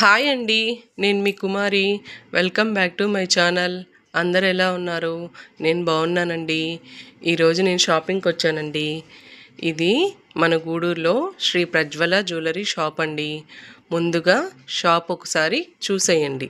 Hi అండి, నేను మీ Kumari. Welcome back to my channel. అందరు ఎలా ఉన్నారు? నేను బాగున్నానండి. ఈరోజు నేను షాపింగ్కి వచ్చానండి. ఇది మన గూడూరులో శ్రీ ప్రజ్వల జ్యువెలరీ షాప్ అండి. ముందుగా షాప్ ఒకసారి చూసేయండి.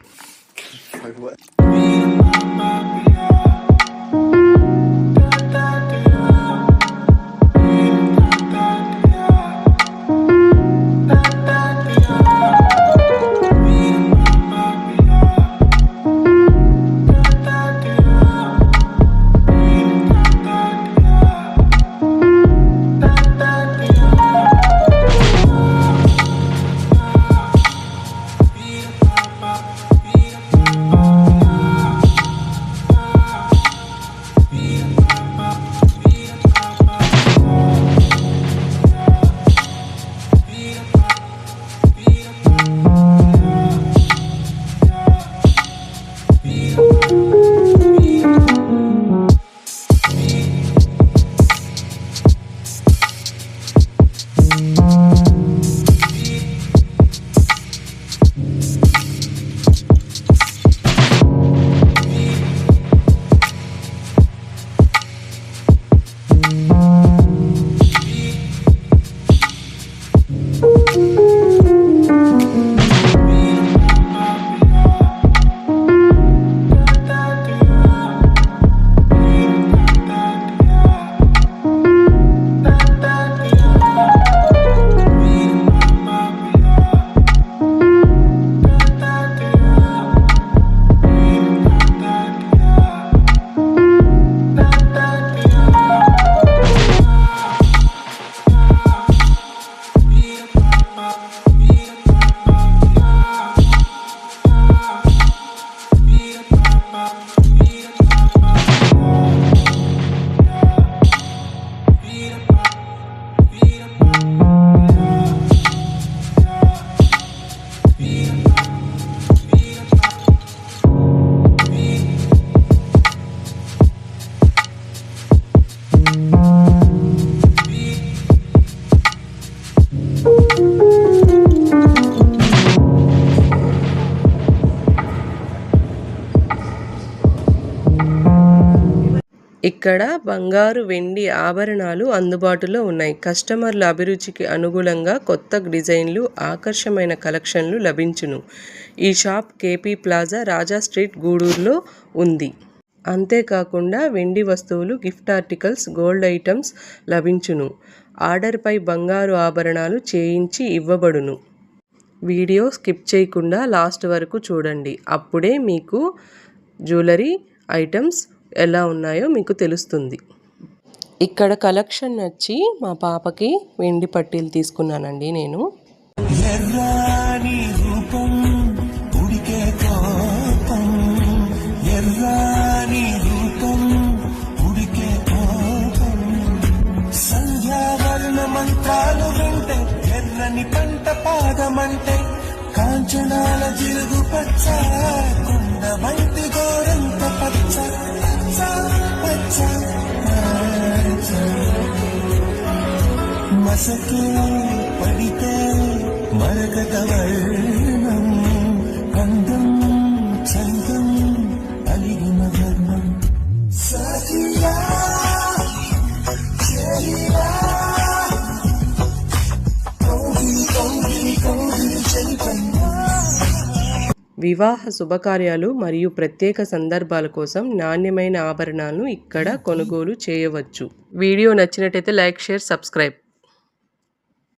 ఇక్కడ బంగారు వెండి ఆభరణాలు అందుబాటులో ఉన్నాయి. కస్టమర్ల అభిరుచికి అనుగుణంగా కొత్త డిజైన్లు, ఆకర్షమైన కలెక్షన్లు లభించును. ఈ షాప్ కేపీ ప్లాజా, రాజా స్ట్రీట్, గూడూరులో ఉంది. అంతేకాకుండా వెండి వస్తువులు, గిఫ్ట్ ఆర్టికల్స్, గోల్డ్ ఐటమ్స్ లభించును. ఆర్డర్పై బంగారు ఆభరణాలు చేయించి ఇవ్వబడును. వీడియో స్కిప్ చేయకుండా లాస్ట్ వరకు చూడండి. అప్పుడే మీకు జ్యువెలరీ ఐటమ్స్ ఎలా ఉన్నాయో మీకు తెలుస్తుంది. ఇక్కడ కలెక్షన్ నచ్చి మా పాపకి వెండి పట్టీలు తీసుకున్నానండి నేను. మంత్రాలు వింటే ఎర్రని పంట పాదమంటే కాంచనాల జిలుగు పచ్చ కొండ వంటి గోరంత పచ్చ పచ్చ మసకే పడితే మరకత వర్ణం అందం చందం అలిగిన ధర్మం సఖియా చెలియా వివాహ శుభకార్యాలు మరియు ప్రత్యేక సందర్భాల కోసం నాణ్యమైన ఆభరణాలను ఇక్కడ కొనుగోలు చేయవచ్చు. వీడియో నచ్చినట్టయితే లైక్, షేర్, సబ్స్క్రైబ్.